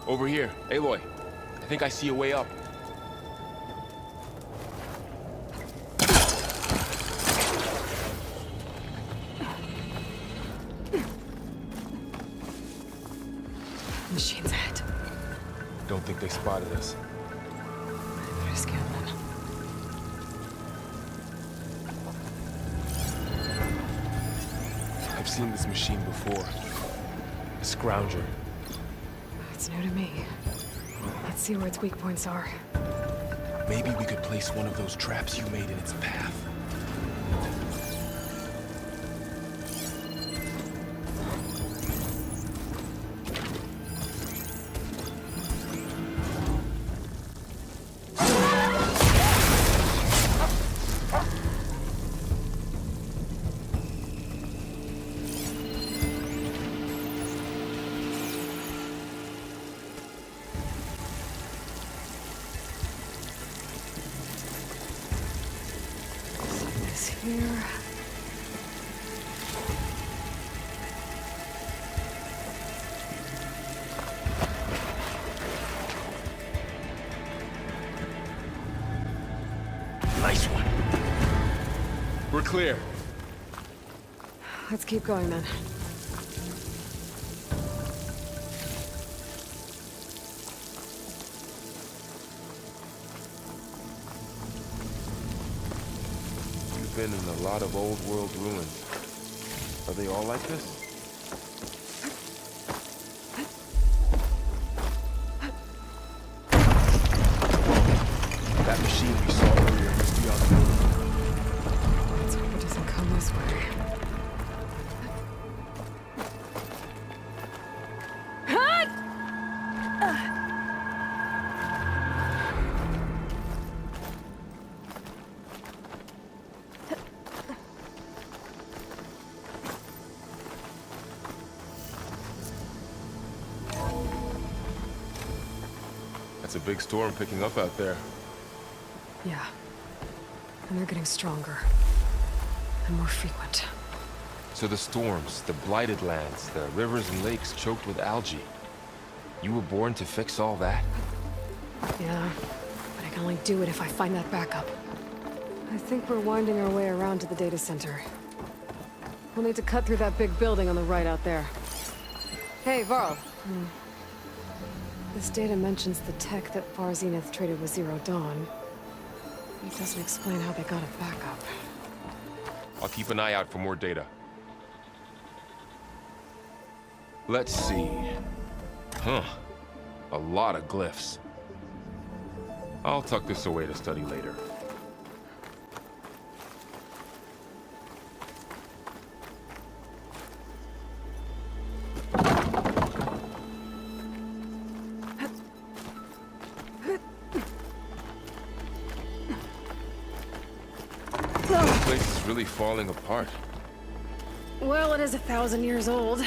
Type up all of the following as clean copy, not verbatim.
Over here. Aloy, I think I see a way up. Machine's ahead. Don't think they spotted us. I better scan them. I've seen this machine before. A scrounger. It's new to me. Let's see where its weak points are. Maybe we could place one of those traps you made in its path. Here. Nice one. We're clear. Let's keep going then. Been in a lot of old world ruins. Are they all like this? That machine we saw earlier must be on the move. Let's hope it doesn't come this way. That's a big storm picking up out there. Yeah. And they're getting stronger. And more frequent. So the storms, the blighted lands, the rivers and lakes choked with algae. You were born to fix all that? Yeah. But I can only do it if I find that backup. I think we're winding our way around to the data center. We'll need to cut through that big building on the right out there. Hey, Varl. This data mentions the tech that Far Zenith traded with Zero Dawn. It doesn't explain how they got it back up. I'll keep an eye out for more data. Let's see. Huh. A lot of glyphs. I'll tuck this away to study later. This place is really falling apart. Well, it is 1,000 years old.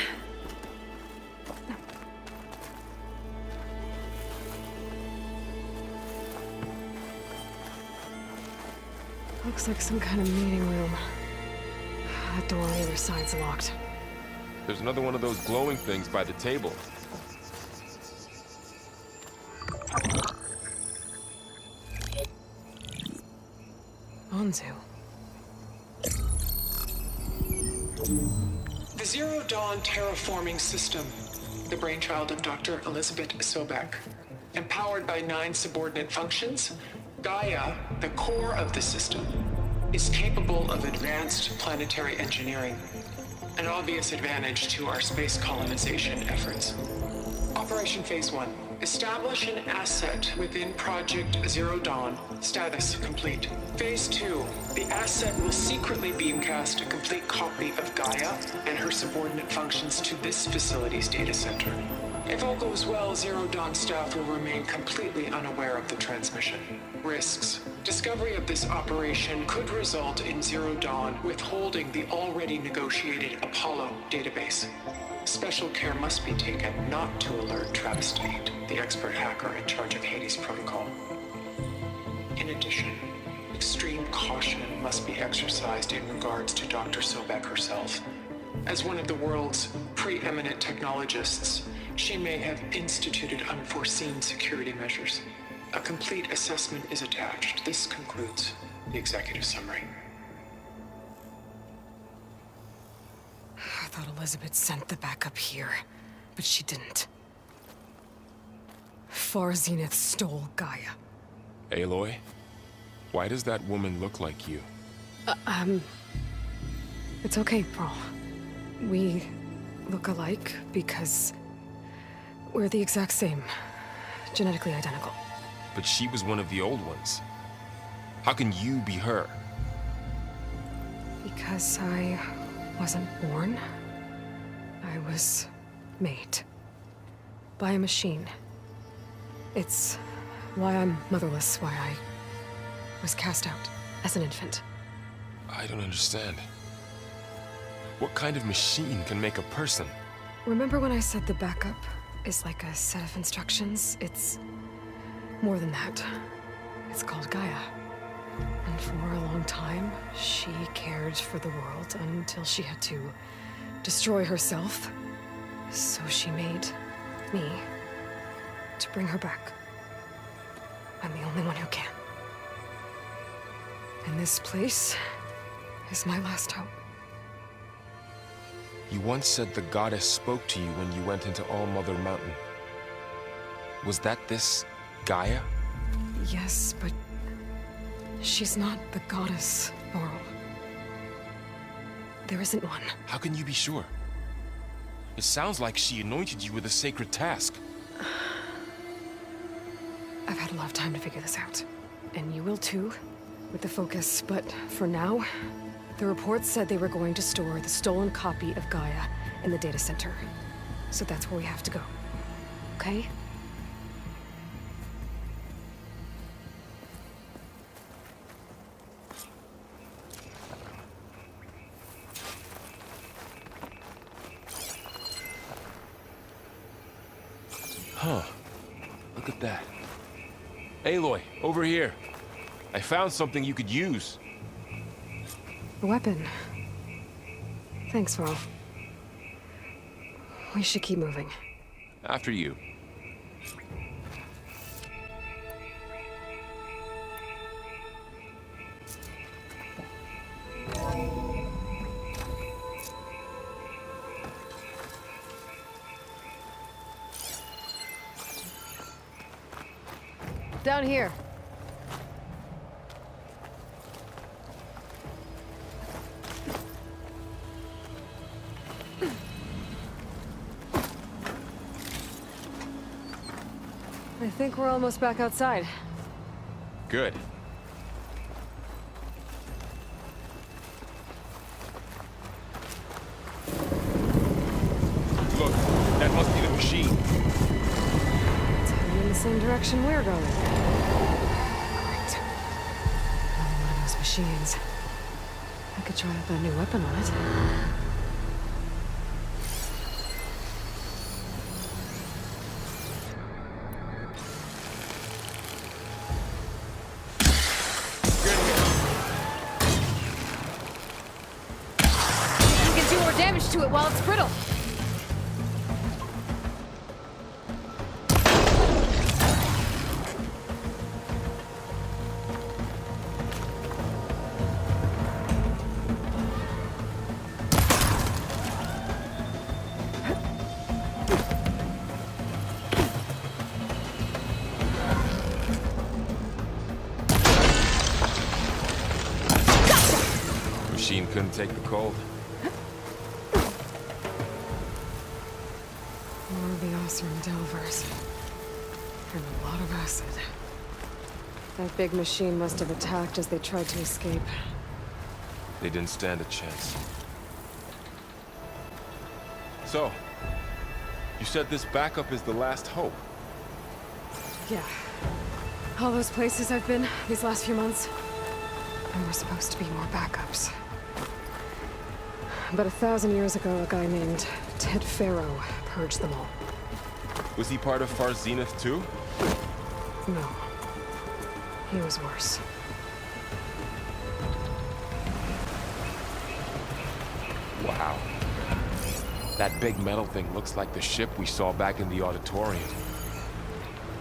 Looks like some kind of meeting room. That door on the other side's locked. There's another one of those glowing things by the table. Anzu. The Zero Dawn terraforming system, the brainchild of Dr. Elizabeth Sobek. Empowered by 9 subordinate functions, Gaia, the core of the system, is capable of advanced planetary engineering, an obvious advantage to our space colonization efforts. Operation Phase 1. Establish an asset within Project Zero Dawn. Status complete. Phase 2. The asset will secretly beamcast a complete copy of Gaia and her subordinate functions to this facility's data center. If all goes well, Zero Dawn staff will remain completely unaware of the transmission. Risks. Discovery of this operation could result in Zero Dawn withholding the already negotiated Apollo database. Special care must be taken not to alert Travis Tate, the expert hacker in charge of Hades Protocol. In addition, extreme caution must be exercised in regards to Dr. Sobek herself. As one of the world's preeminent technologists, she may have instituted unforeseen unforeseen security measures. A complete assessment is attached. This concludes the executive summary. I thought Elizabeth sent the backup here, but she didn't. Far Zenith stole Gaia. Aloy? Why does that woman look like you? It's okay, Pearl. We look alike because we're the exact same. Genetically identical. But she was one of the old ones. How can you be her? Because I wasn't born. I was made. By a machine. It's why I'm motherless, why I was cast out as an infant. I don't understand. What kind of machine can make a person? Remember when I said the backup is like a set of instructions? It's more than that. It's called Gaia. And for a long time, she cared for the world until she had to destroy herself. So she made me to bring her back. I'm the only one who can. And this place is my last hope. You once said the goddess spoke to you when you went into All-Mother Mountain. Was that this Gaia? Yes, but she's not the goddess, Laurel. There isn't one. How can you be sure? It sounds like she anointed you with a sacred task. I've had a lot of time to figure this out. And you will too, with the focus. But for now, the report said they were going to store the stolen copy of Gaia in the data center. So that's where we have to go. Okay? Huh. Look at that. Aloy, over here. I found something you could use. A weapon. Thanks, Varl. We should keep moving. After you. Down here. I think we're almost back outside. Good. Look, that must be the machine. It's heading in the same direction we're going. Great. Another one of those machines. I could try out that new weapon on it. Damage to it while it's brittle. Machine couldn't take the cold. More of the awesome Delvers. And a lot of acid. That big machine must have attacked as they tried to escape. They didn't stand a chance. So, you said this backup is the last hope. Yeah. All those places I've been these last few months. There were supposed to be more backups. But 1,000 years ago, a guy named Ted Faro purged them all. Was he part of Far Zenith too? No. He was worse. Wow. That big metal thing looks like the ship we saw back in the auditorium.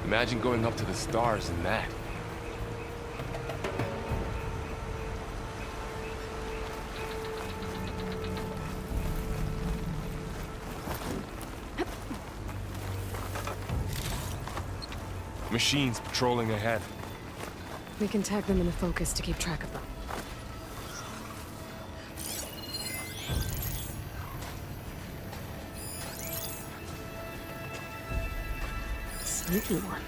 Imagine going up to the stars in that. Machines patrolling ahead. We can tag them in the focus to keep track of them. Sneaky one.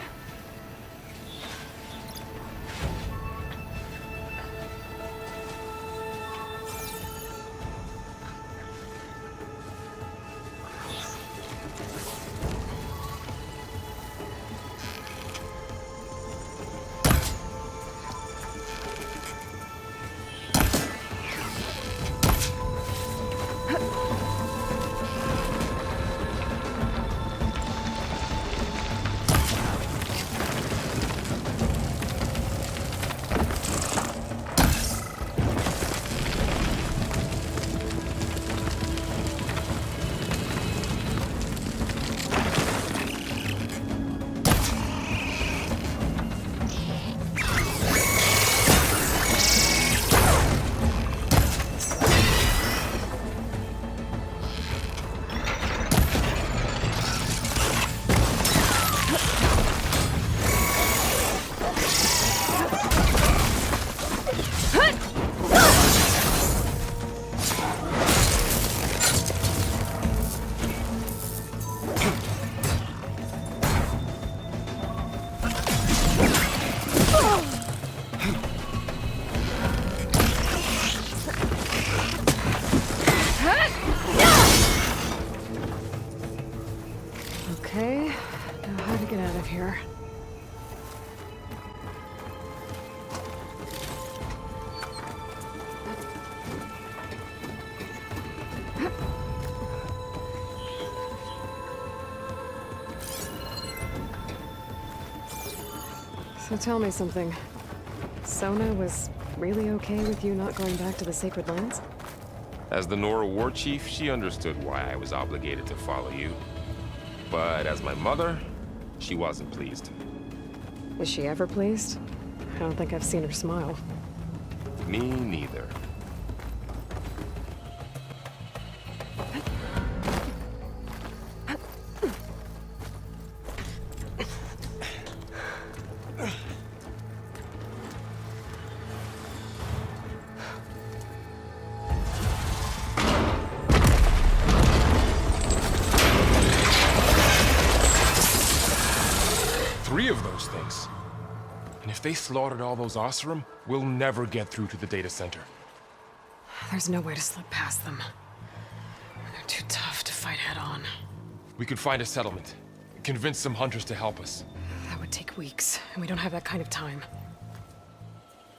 Okay, now how to get out of here? So tell me something. Sona was really okay with you not going back to the Sacred Lands? As the Nora war chief, she understood why I was obligated to follow you. But as my mother, she wasn't pleased. Is she ever pleased? I don't think I've seen her smile. Me neither. Three of those things. And if they slaughtered all those Oseram, we'll never get through to the data center. There's no way to slip past them. They're too tough to fight head-on. We could find a settlement. Convince some hunters to help us. That would take weeks, and we don't have that kind of time.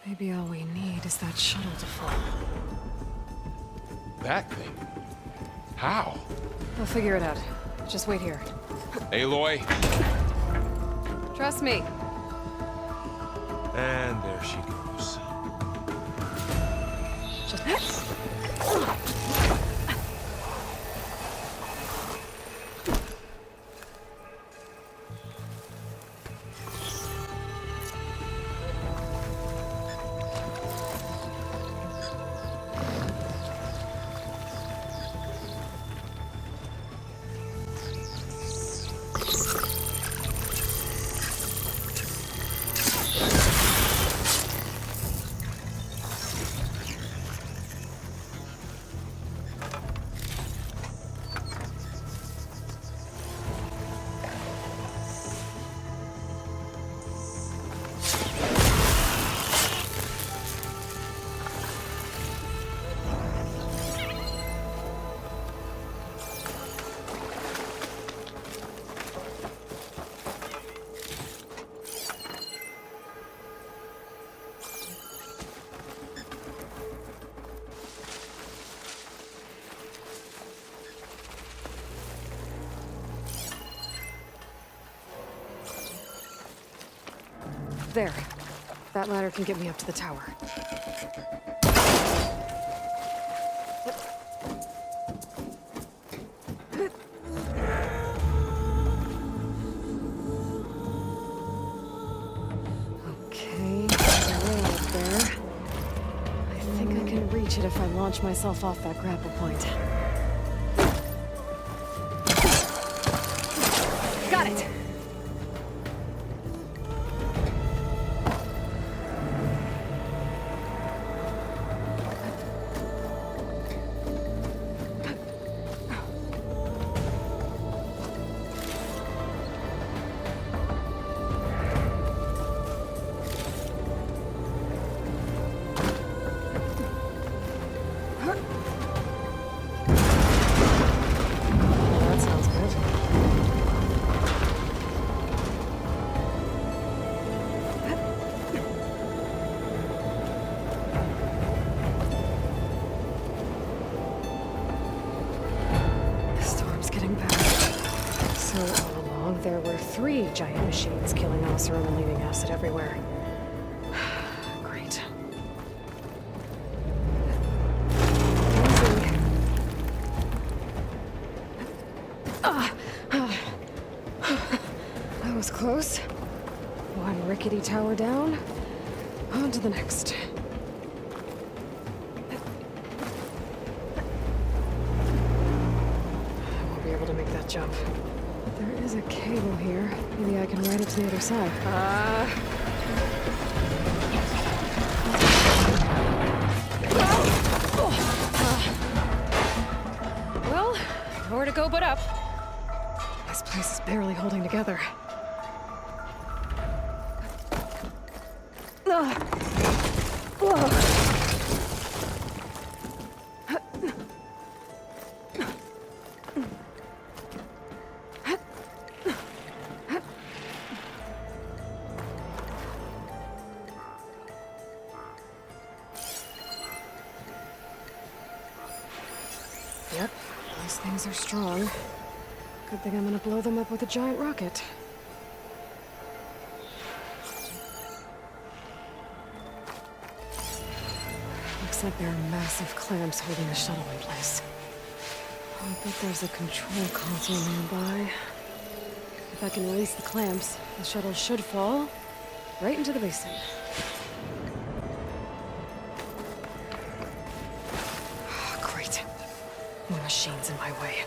Maybe all we need is that shuttle to fall. That thing? How? I'll figure it out. Just wait here. Aloy. Trust me. And there she goes. Just... There. That ladder can get me up to the tower. Okay, there's a way up there. I think I can reach it if I launch myself off that grapple point. Got it! That sounds good. The storm's getting better. So all along, there were 3 giant machines killing Oseram and leaving acid everywhere. Great. Easy. That was close. One rickety tower down. On to the next. I won't be able to make that jump. But there is a cable here. Maybe I can ride it to the other side. Well, nowhere to go but up. This place is barely holding together. Yep, these things are strong. Good thing I'm gonna blow them up with a giant rocket. Looks like there are massive clamps holding the shuttle in place. I bet there's a control console nearby. If I can release the clamps, the shuttle should fall right into the basin. Great. More machines in my way.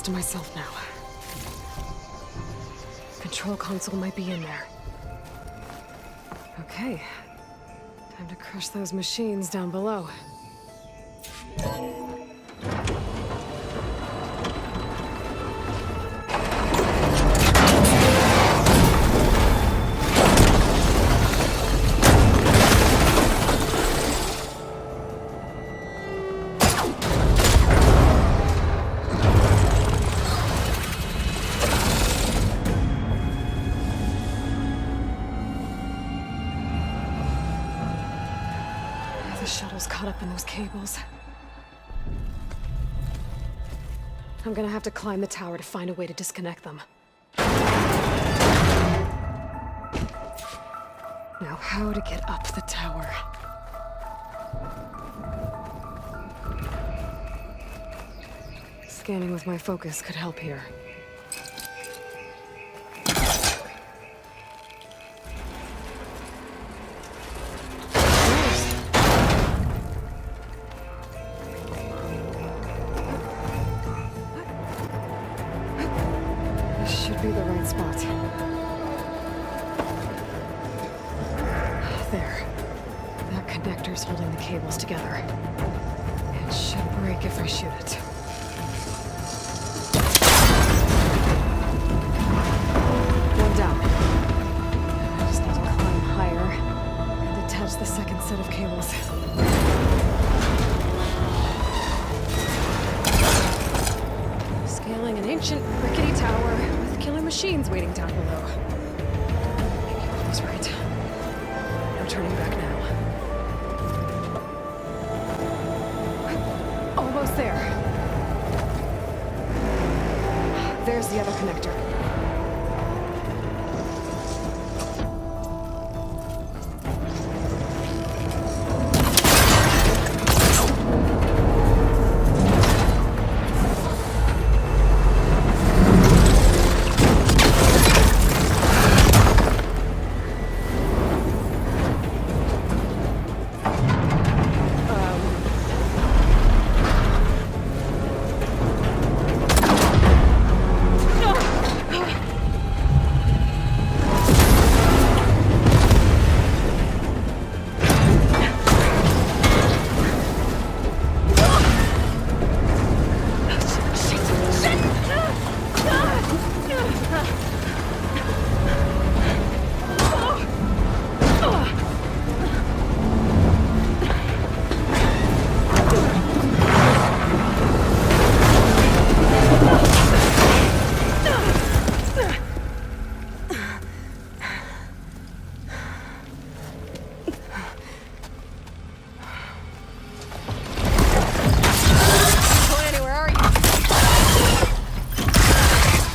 To myself now. Control console might be in there. Okay. Time to crush those machines down below. The shuttle's caught up in those cables. I'm gonna have to climb the tower to find a way to disconnect them. Now, how to get up the tower? Scanning with my focus could help here. Be the right spot. There. That connector's holding the cables together. It should break if I shoot it. One down. I just need to climb higher and attach the second set of cables. Scaling an ancient, rickety tower with killer machines waiting down below. He was right. No turning back now. Almost there. There's the other connector.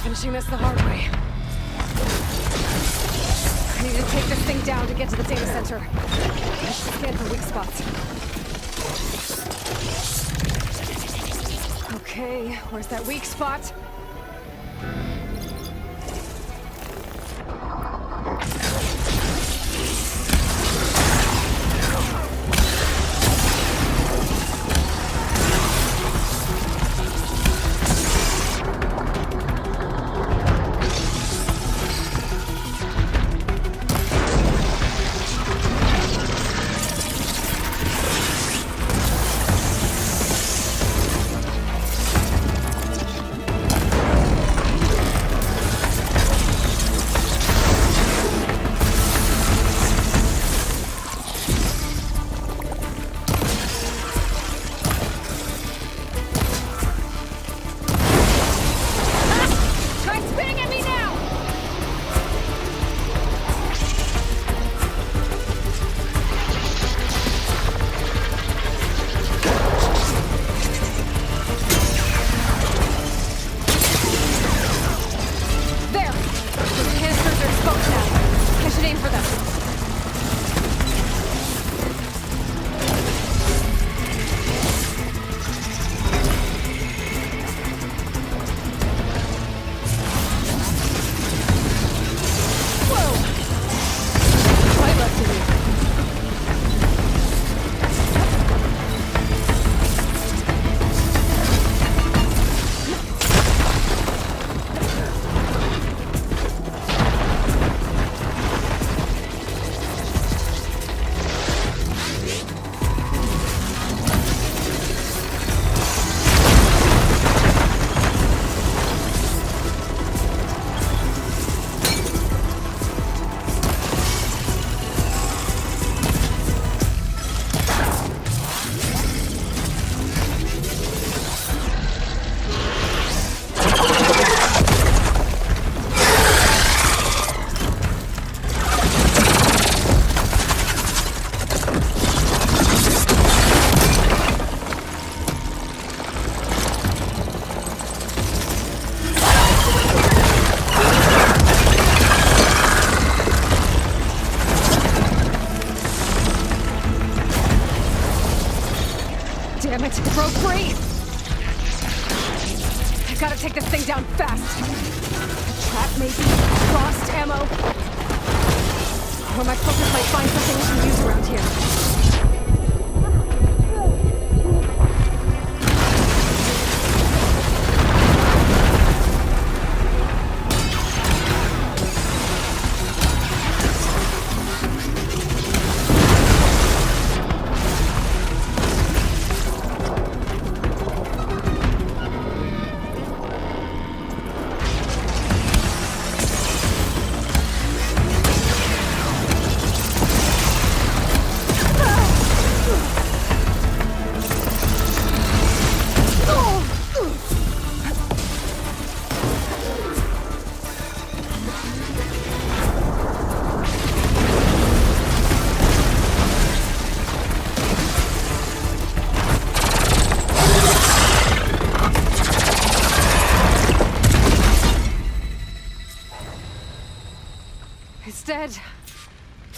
Finishing this the hard way. I need to take this thing down to get to the data center. I should scan for weak spots. Okay, where's that weak spot? Damn it, it broke free! I gotta take this thing down fast. A trap maybe? Lost ammo? Or my focus might find something we can use around here.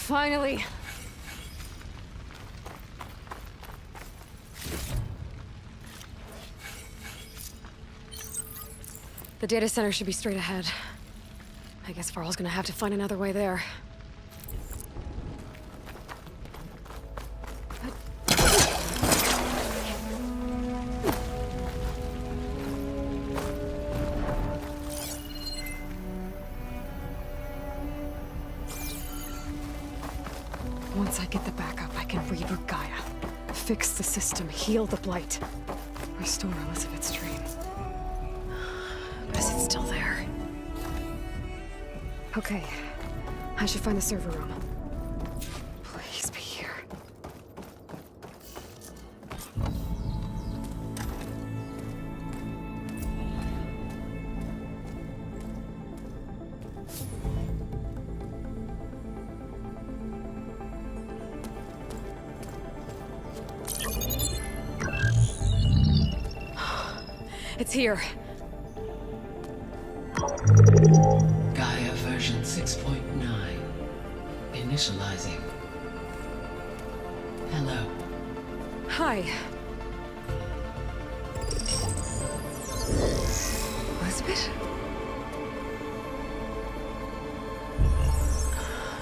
Finally. The data center should be straight ahead. I guess Varl's gonna have to find another way there. Once I get the backup, I can reboot Gaia. Fix the system, heal the Blight. Restore Elizabeth's dream. But is it still there? Okay. I should find the server room. Please be here. It's here. Gaia version 6.9. Initializing. Hello. Hi. Elizabeth?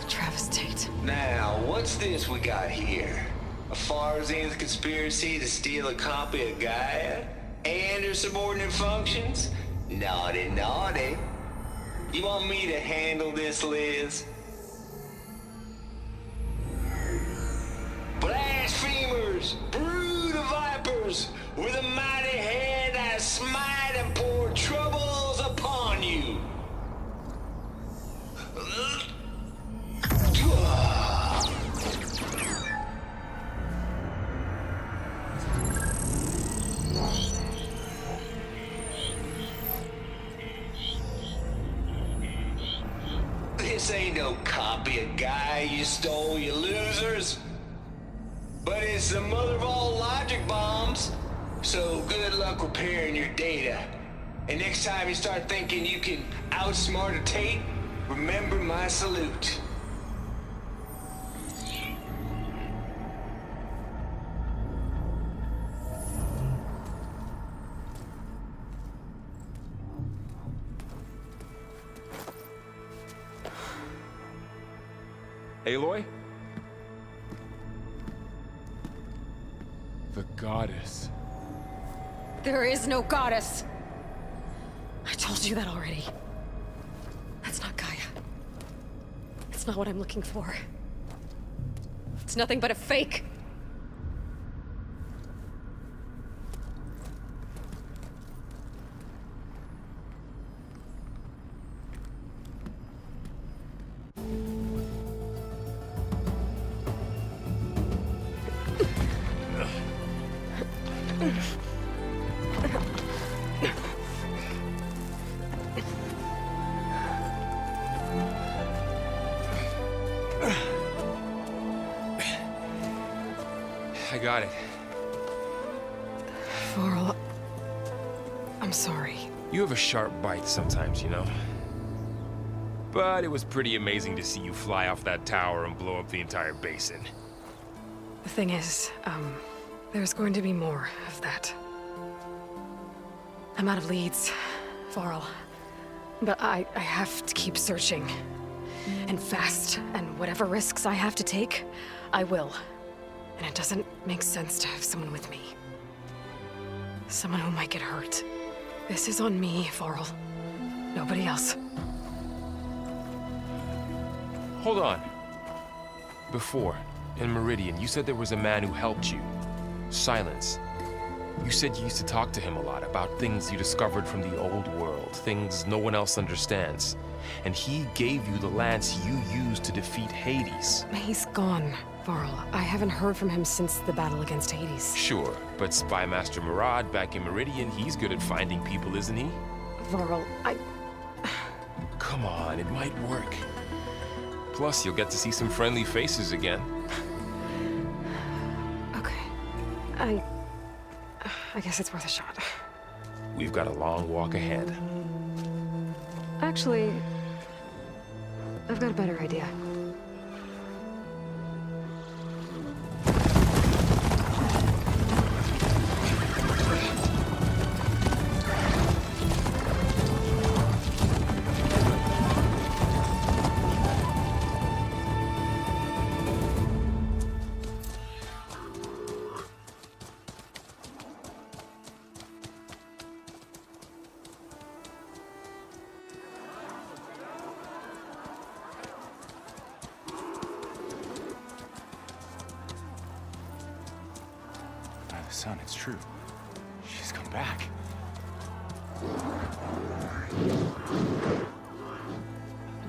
Travis Tate. Now, what's this we got here? A Farzan's conspiracy to steal a copy of Gaia? And her subordinate functions? Naughty, naughty. You want me to handle this, Liz? Blasphemers! Brood of vipers! With a mighty hand I smite and pour troubles upon you! This ain't no copy of Gaia you stole, you losers. But it's the mother of all logic bombs. So good luck repairing your data. And next time you start thinking you can outsmart a Tate, remember my salute. Aloy? The goddess. There is no goddess. I told you that already. That's not Gaia. It's not what I'm looking for. It's nothing but a fake. I got it. Varl, I'm sorry. You have a sharp bite sometimes, you know? But it was pretty amazing to see you fly off that tower and blow up the entire basin. The thing is, there's going to be more of that. I'm out of leads, Varl. But I have to keep searching. And fast, and whatever risks I have to take, I will. And it doesn't make sense to have someone with me. Someone who might get hurt. This is on me, Varl. Nobody else. Hold on. Before, in Meridian, you said there was a man who helped you. Silence. You said you used to talk to him a lot about things you discovered from the old world, things no one else understands. And he gave you the lance you used to defeat Hades. He's gone, Varl. I haven't heard from him since the battle against Hades. Sure, but Spy Master Murad back in Meridian, he's good at finding people, isn't he? Varl, Come on, it might work. Plus, you'll get to see some friendly faces again. Okay. I guess it's worth a shot. We've got a long walk ahead. Actually, I've got a better idea. Son, it's true. She's come back.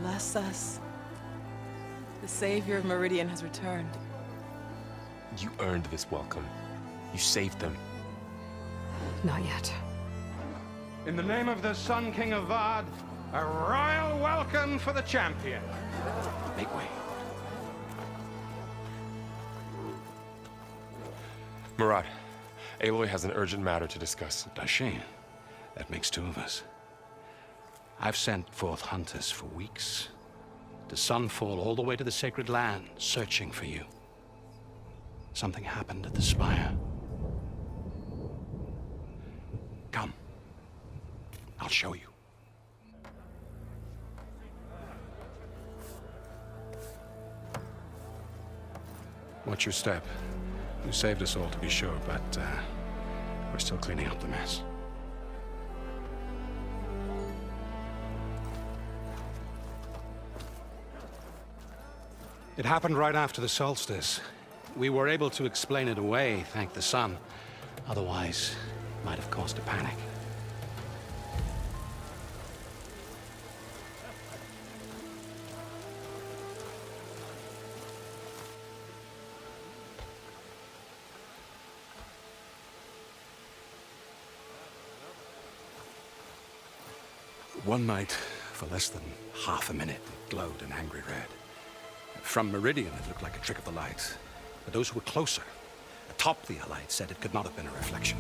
Bless us. The savior of Meridian has returned. You earned this welcome. You saved them. Not yet. In the name of the Sun King of Vard, a royal welcome for the champion. Make way. Murat, Aloy has an urgent matter to discuss. Does she? That makes two of us. I've sent forth hunters for weeks. To Sunfall, all the way to the Sacred Land, searching for you. Something happened at the Spire. Come. I'll show you. Watch your step. You saved us all, to be sure, but we're still cleaning up the mess. It happened right after the solstice. We were able to explain it away, thank the sun. Otherwise, it might have caused a panic. One night, for less than half a minute, it glowed an angry red. From Meridian, it looked like a trick of the light. But those who were closer, atop the light, said it could not have been a reflection.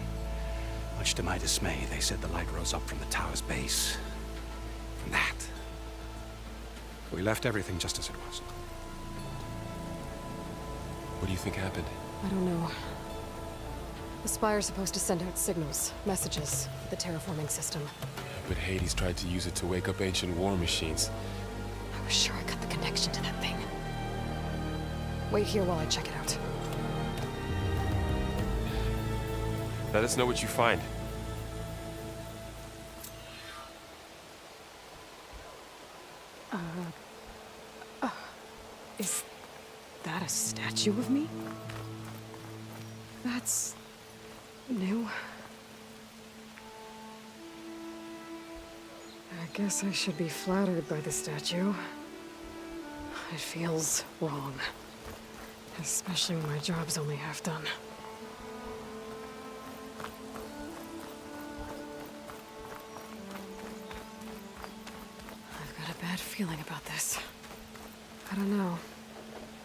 Much to my dismay, they said the light rose up from the tower's base. From that. We left everything just as it was. What do you think happened? I don't know. The Spire's supposed to send out signals, messages, the terraforming system. But Hades tried to use it to wake up ancient war machines. I was sure I got the connection to that thing. Wait here while I check it out. Let us know what you find. Is that a statue of me? That's new. I guess I should be flattered by the statue. It feels wrong. Especially when my job's only half done. I've got a bad feeling about this. I don't know.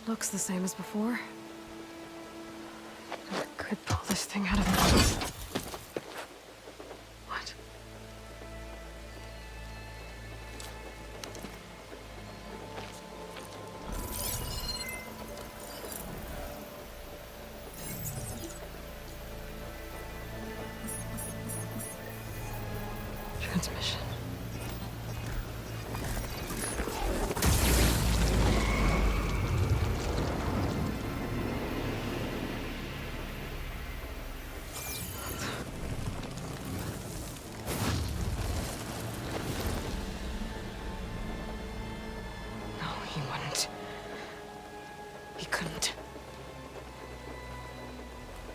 Looks the same as before. I could pull this thing out of the... What? Transmission. No, he wouldn't. He couldn't.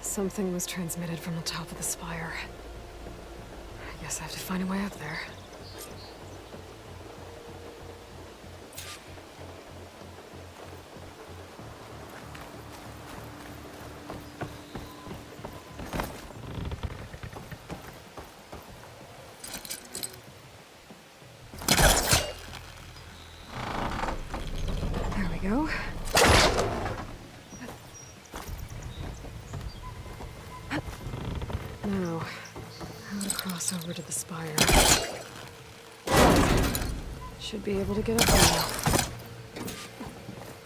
Something was transmitted from the top of the spire. I guess I have to find a way up there. There we go. Now, how to cross over to the spire. Should be able to get up there now.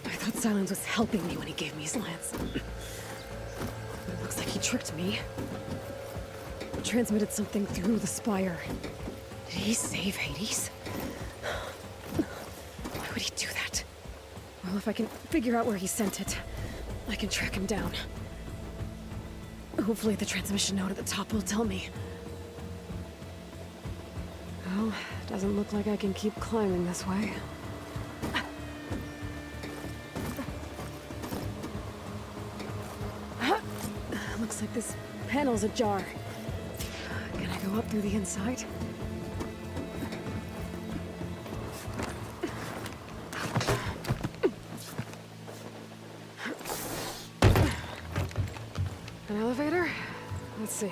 I thought Silence was helping me when he gave me his lance. But it looks like he tricked me. Transmitted something through the spire. Did he save Hades? Why would he do that? Well, if I can figure out where he sent it, I can track him down. Hopefully the transmission node at the top will tell me. Well, doesn't look like I can keep climbing this way. Looks like this panel's ajar. Can I go up through the inside? An elevator? Let's see.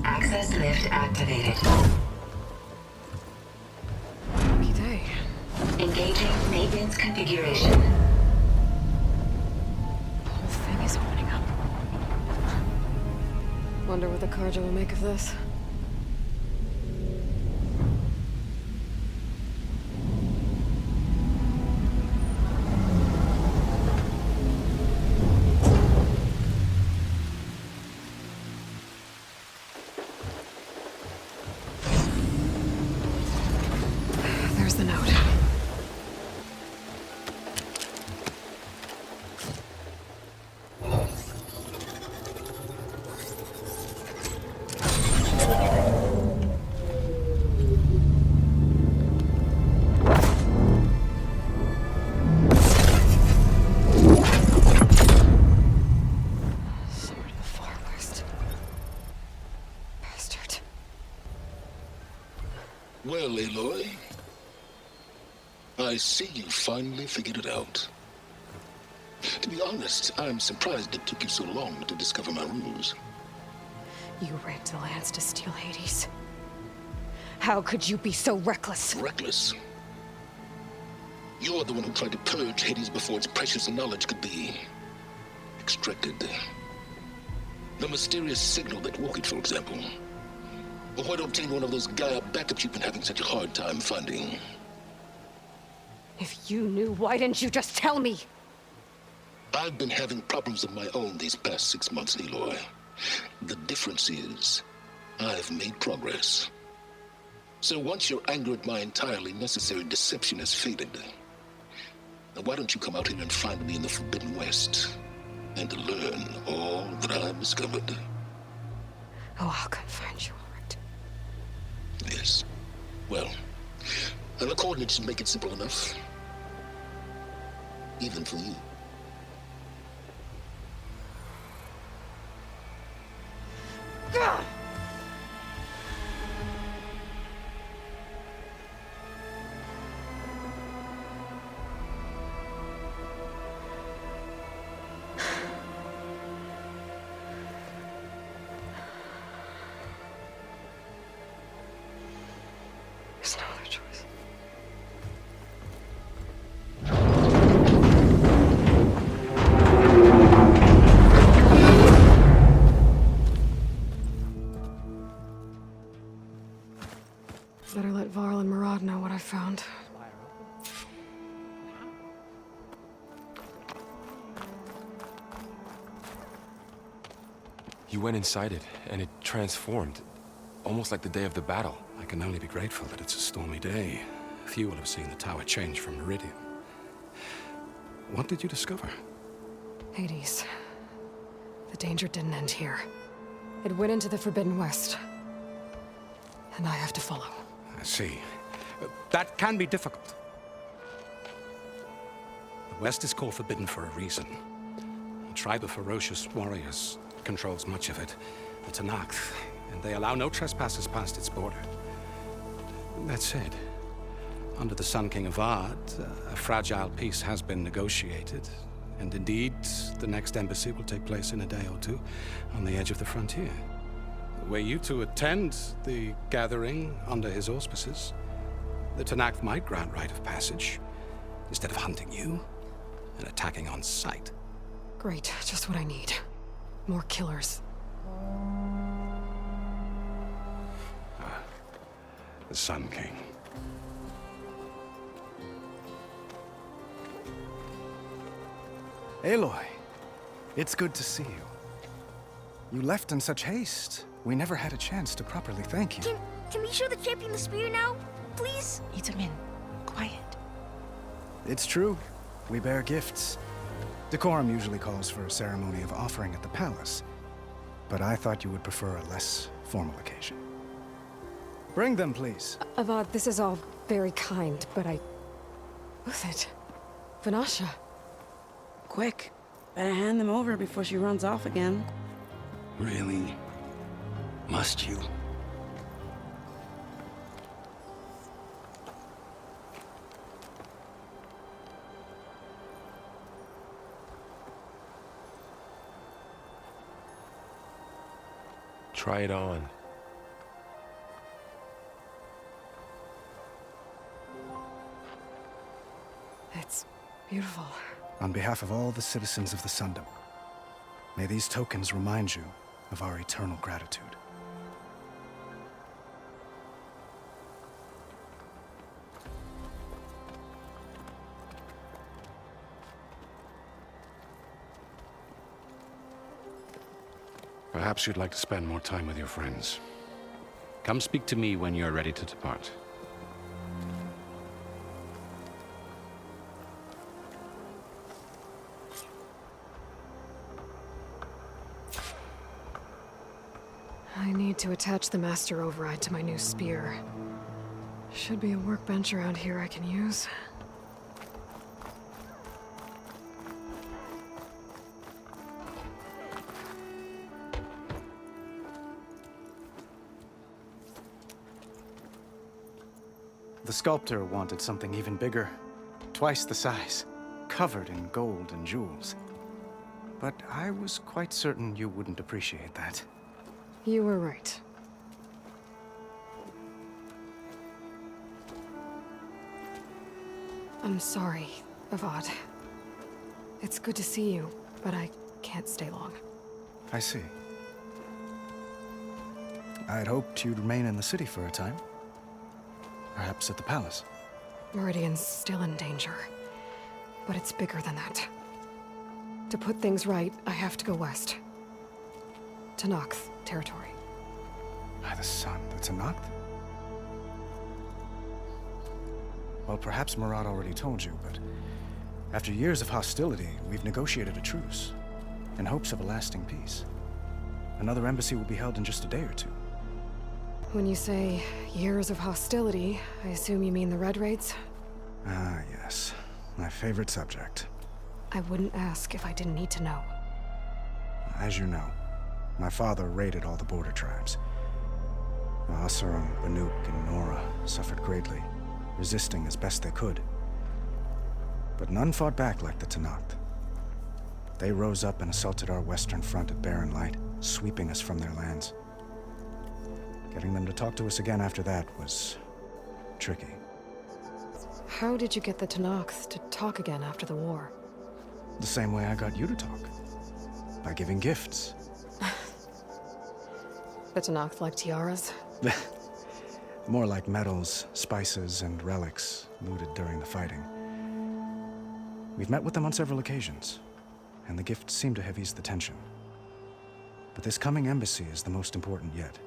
Access lift activated. Lucky day. Engaging maintenance configuration. The whole thing is opening up. Wonder what the Carja will make of this. There's the note. Sword of the Far West. Bastard. Well, Aloy, I see you finally figured it out. To be honest, I'm surprised it took you so long to discover my ruse. You rigged the lands to steal Hades. How could you be so reckless? Reckless? You're the one who tried to purge Hades before its precious knowledge could be extracted. The mysterious signal that woke it, for example. Or why to obtain one of those Gaia backups you've been having such a hard time finding. If you knew, why didn't you just tell me? I've been having problems of my own these past 6 months, Aloy. The difference is, I've made progress. So once your anger at my entirely necessary deception has faded, now why don't you come out here and find me in the Forbidden West, and learn all that I've discovered? Oh, I'll come find you, all right. Yes. Well, the coordinates should make it simple enough. Even for you. Gah! There's no other choice. Better let Varl and Murad know what I found. You went inside it, and it transformed. Almost like the day of the battle. I can only be grateful that it's a stormy day. Few will have seen the tower change from Meridian. What did you discover? Hades. The danger didn't end here. It went into the Forbidden West. And I have to follow. I see. That can be difficult. The West is called Forbidden for a reason. A tribe of ferocious warriors controls much of it. The Tanakh, and they allow no trespassers past its border. That said, under the Sun King of Ard, a fragile peace has been negotiated, and indeed, the next embassy will take place in a day or two on the edge of the frontier. Were you to attend the gathering under his auspices, the Tanakh might grant right of passage, instead of hunting you and attacking on sight. Great, just what I need. More killers. The Sun King. Aloy, it's good to see you. You left in such haste. We never had a chance to properly thank you. Can we show the champion the spear now, please? Itamin, quiet. It's true. We bear gifts. Decorum usually calls for a ceremony of offering at the palace, but I thought you would prefer a less formal occasion. Bring them, please. Avad, this is all very kind, but who's it? Vanasha. Quick. Better hand them over before she runs off again. Really? Must you? Try it on. It's beautiful. On behalf of all the citizens of the Sundom, may these tokens remind you of our eternal gratitude. Perhaps you'd like to spend more time with your friends. Come speak to me when you're ready to depart. I need to attach the master override to my new spear. Should be a workbench around here I can use. The sculptor wanted something even bigger, twice the size, covered in gold and jewels. But I was quite certain you wouldn't appreciate that. You were right. I'm sorry, Avad. It's good to see you, but I can't stay long. I see. I'd hoped you'd remain in the city for a time. Perhaps at the palace. Meridian's still in danger, but it's bigger than that. To put things right, I have to go west. To Nox territory. By the sun, the Tenakth? Well, perhaps Murad already told you, but after years of hostility, we've negotiated a truce, in hopes of a lasting peace. Another embassy will be held in just a day or two. When you say years of hostility, I assume you mean the Red Raids? Ah, yes. My favorite subject. I wouldn't ask if I didn't need to know. As you know, my father raided all the border tribes. Asurum, Banuk, and Nora suffered greatly, resisting as best they could. But none fought back like the Tenakth. They rose up and assaulted our western front at Barren Light, sweeping us from their lands. Getting them to talk to us again after that was tricky. How did you get the Tenakth to talk again after the war? The same way I got you to talk. By giving gifts. The Tenakth like tiaras? More like medals, spices, and relics looted during the fighting. We've met with them on several occasions, and the gifts seem to have eased the tension. But this coming embassy is the most important yet.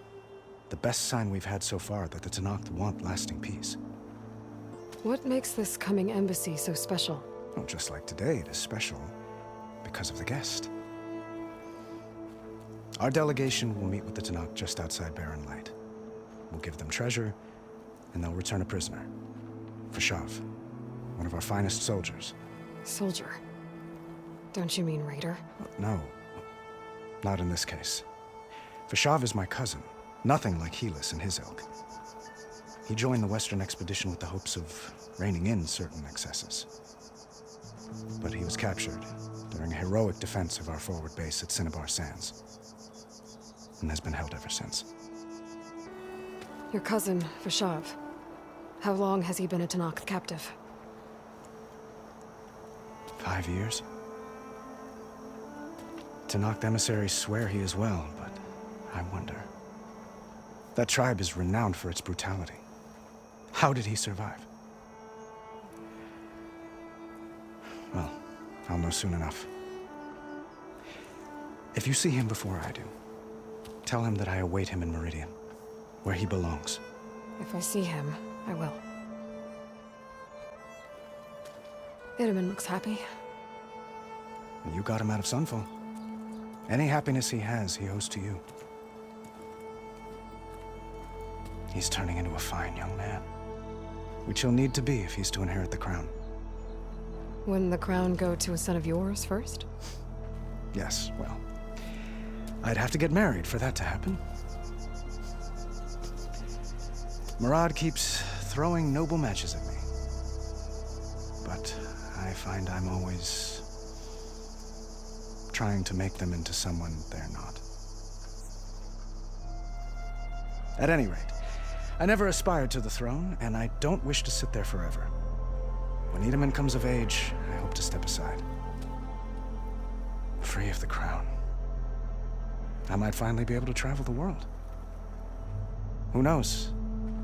The best sign we've had so far that the Tenakth want lasting peace. What makes this coming embassy so special? Well, just like today, it is special because of the guest. Our delegation will meet with the Tenakth just outside Barren Light. We'll give them treasure, and they'll return a prisoner. Fashav, one of our finest soldiers. Soldier? Don't you mean raider? No, not in this case. Fashav is my cousin, nothing like Helis and his ilk. He joined the Western expedition with the hopes of reining in certain excesses. But he was captured during a heroic defense of our forward base at Cinnabar Sands, and has been held ever since. Your cousin, Fashav. How long has he been a Tenakth captive? 5 years. Tenakth emissaries swear he is well, but I wonder. That tribe is renowned for its brutality. How did he survive? Well, I'll know soon enough. If you see him before I do, tell him that I await him in Meridian, where he belongs. If I see him, I will. Itaman looks happy. You got him out of Sunfall. Any happiness he has, he owes to you. He's turning into a fine young man. which he'll need to be if he's to inherit the crown. Wouldn't the crown go to a son of yours first? Yes, well, I'd have to get married for that to happen. Murad keeps throwing noble matches at me. But I find I'm always trying to make them into someone they're not. At any rate, I never aspired to the throne, and I don't wish to sit there forever. When Edaman comes of age, I hope to step aside. Free of the crown. I might finally be able to travel the world. Who knows?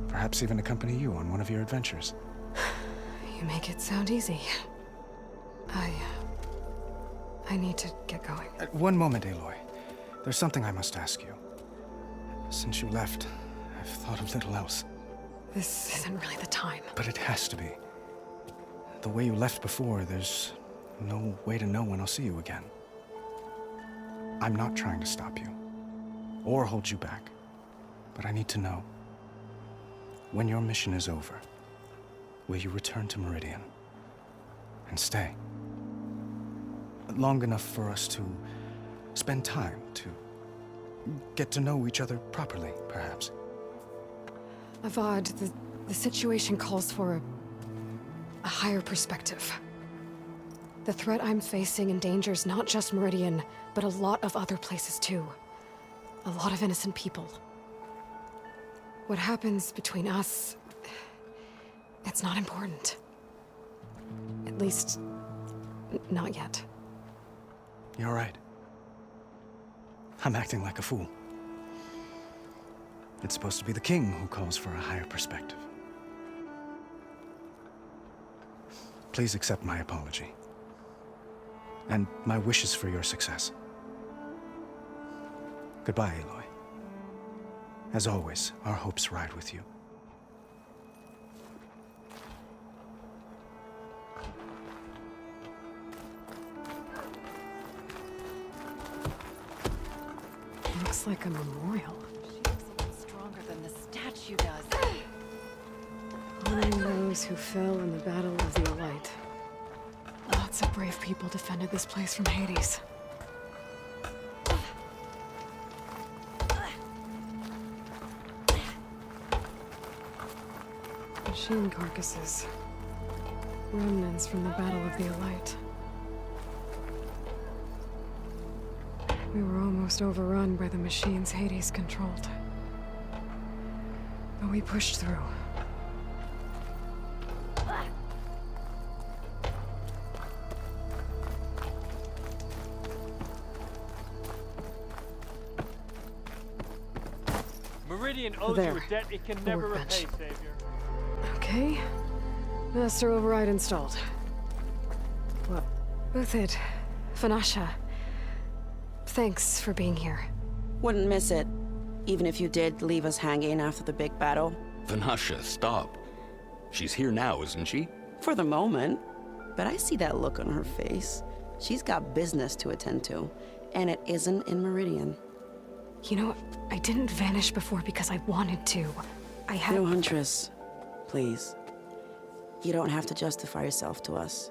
Perhaps even accompany you on one of your adventures. You make it sound easy. I need to get going. One moment, Aloy. There's something I must ask you. Since you left, I've thought of little else. This isn't really the time. But it has to be. The way you left before, there's no way to know when I'll see you again. I'm not trying to stop you, or hold you back. But I need to know, when your mission is over, will you return to Meridian? And stay? Long enough for us to spend time, to get to know each other properly, perhaps. Avad, the situation calls for a higher perspective. The threat I'm facing endangers not just Meridian, but a lot of other places too. A lot of innocent people. What happens between us, it's not important. At least, not yet. You're right. I'm acting like a fool. It's supposed to be the king who calls for a higher perspective. Please accept my apology. And my wishes for your success. Goodbye, Aloy. As always, our hopes ride with you. Looks like a memorial. She looks a little stronger than the statue does. Honoring those who fell in the Battle of the Elite. Lots of brave people defended this place from Hades. Machine carcasses. Remnants from the Battle of the Elite. We were almost overrun by the machines Hades controlled. But we pushed through. Meridian owes you a debt it can never repay, Savior. Okay. Master override installed. Well, Uthid, Vanasha, thanks for being here. Wouldn't miss it, even if you did leave us hanging after the big battle. Vanasha, stop. She's here now, isn't she? For the moment. But I see that look on her face. She's got business to attend to, and it isn't in Meridian. You know, I didn't vanish before because I wanted to. I had... No, Huntress. Please. You don't have to justify yourself to us.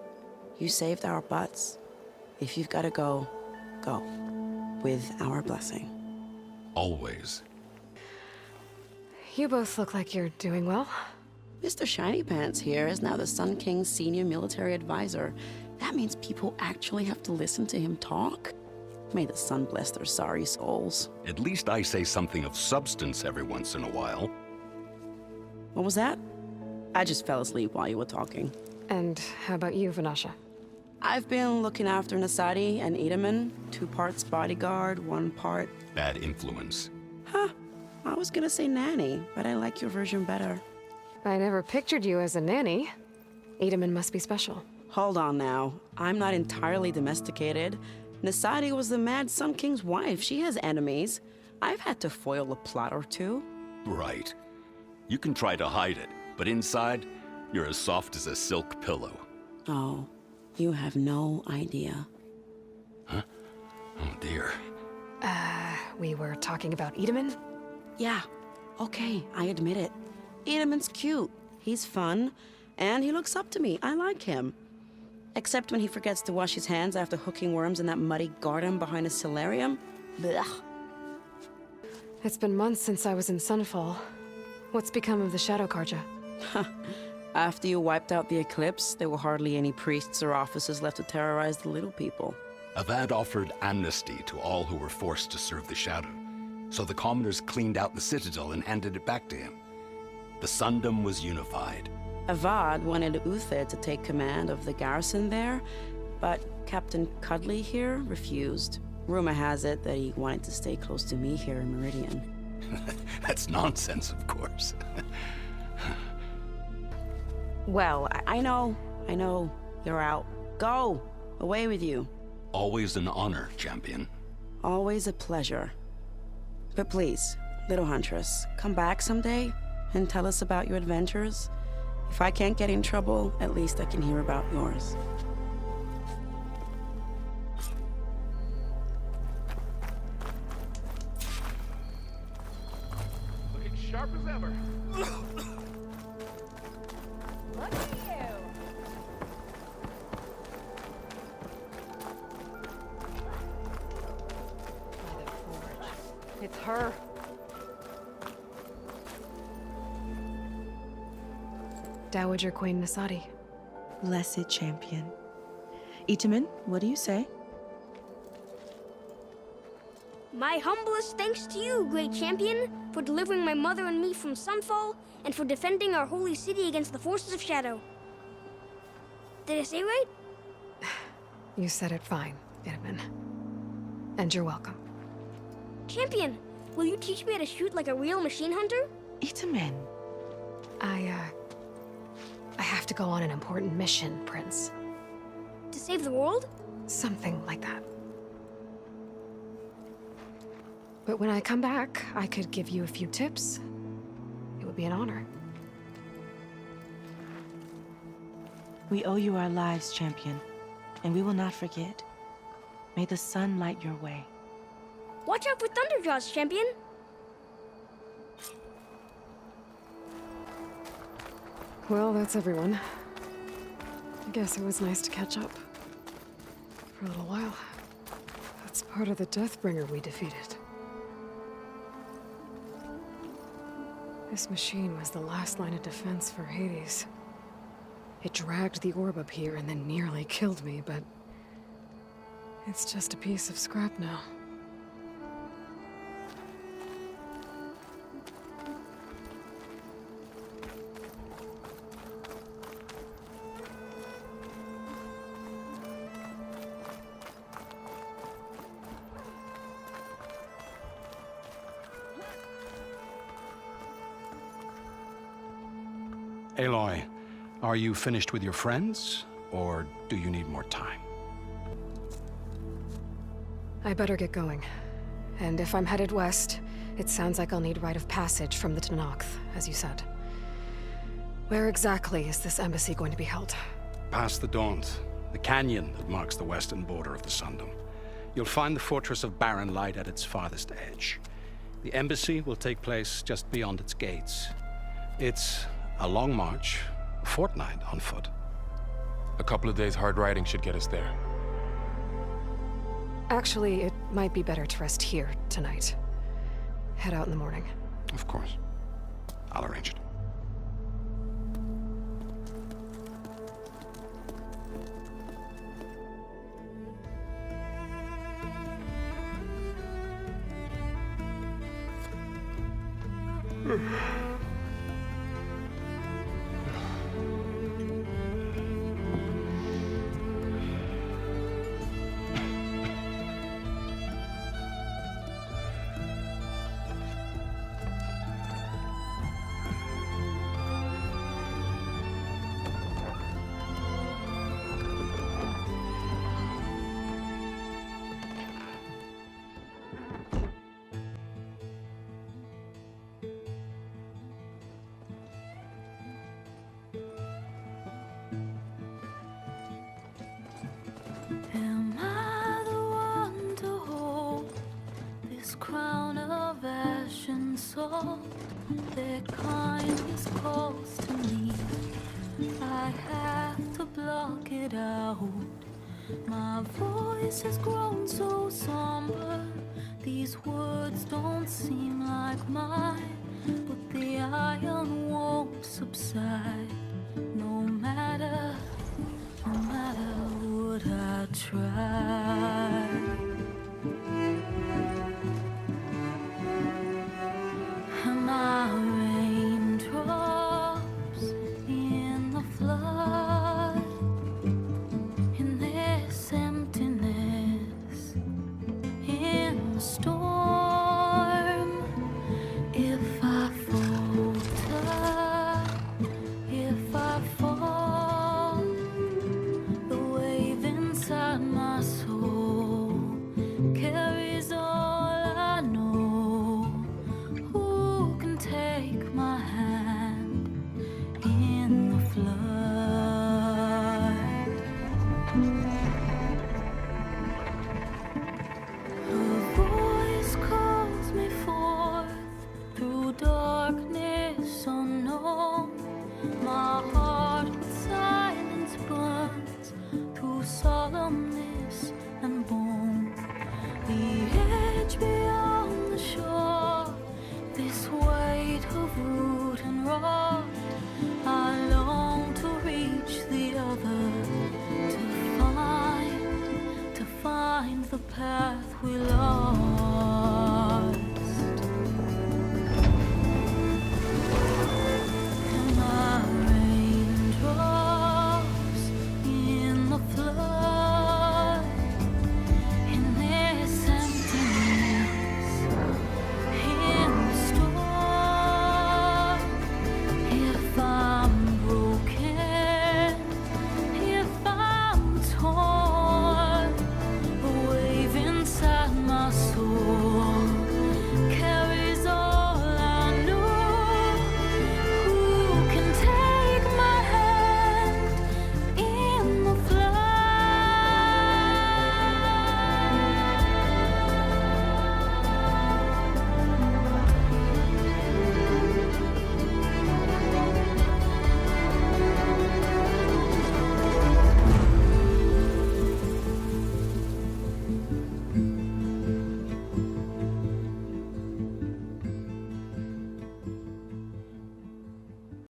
You saved our butts. If you've got to go, go. With our blessing. Always. You both look like you're doing well. Mr. Shiny Pants here is now the Sun King's senior military advisor. That means people actually have to listen to him talk? May the sun bless their sorry souls. At least I say something of substance every once in a while. What was that? I just fell asleep while you were talking. And how about you, Vanasha? I've been looking after Nasadi and Edaman. 2 parts bodyguard, 1 part... Bad influence. Huh. I was gonna say nanny, but I like your version better. I never pictured you as a nanny. Edaman must be special. Hold on now. I'm not entirely domesticated. Nasadi was the Mad Sun King's wife. She has enemies. I've had to foil a plot or 2. Right. You can try to hide it, but inside, you're as soft as a silk pillow. Oh, you have no idea. Huh? Oh dear. We were talking about Edaman? Yeah. Okay, I admit it. Edaman's cute. He's fun, and he looks up to me. I like him. Except when he forgets to wash his hands after hooking worms in that muddy garden behind his solarium. Blech. It's been months since I was in Sunfall. What's become of the Shadow Karja? After you wiped out the eclipse, there were hardly any priests or officers left to terrorize the little people. Avad offered amnesty to all who were forced to serve the Shadow, so the commoners cleaned out the citadel and handed it back to him. The Sundom was unified. Avad wanted Uther to take command of the garrison there, but Captain Cudley here refused. Rumor has it that he wanted to stay close to me here in Meridian. That's nonsense, of course. Well, I know. You're out. Go! Away with you. Always an honor, champion. Always a pleasure. But please, little Huntress, come back someday and tell us about your adventures. If I can't get in trouble, at least I can hear about yours. Looking sharp as ever. Look at you. It's her. Dowager Queen Nasadi. Blessed champion. Itamen, what do you say? My humblest thanks to you, great champion, for delivering my mother and me from Sunfall, and for defending our holy city against the forces of Shadow. Did I say right? You said it fine, Itamen. And you're welcome. Champion, will you teach me how to shoot like a real machine hunter? Itamen. I have to go on an important mission, Prince. To save the world? Something like that. But when I come back, I could give you a few tips. It would be an honor. We owe you our lives, champion, and we will not forget. May the sun light your way. Watch out for Thunderjaws, champion! Well, that's everyone. I guess it was nice to catch up. For a little while. That's part of the Deathbringer we defeated. This machine was the last line of defense for Hades. It dragged the orb up here and then nearly killed me, but it's just a piece of scrap now. Aloy, are you finished with your friends, or do you need more time? I better get going. And if I'm headed west, it sounds like I'll need rite of passage from the Tenakth, as you said. Where exactly is this embassy going to be held? Past the Daunt, the canyon that marks the western border of the Sundom. You'll find the fortress of Barren Light at its farthest edge. The embassy will take place just beyond its gates. It's a long march, a fortnight on foot. A couple of days hard riding should get us there. Actually, it might be better to rest here tonight. Head out in the morning. Of course. I'll arrange it. Am I the one to hold this crown of ash and salt? Their kind is close to me. talk it out. My voice has grown so somber. These words don't seem like mine, but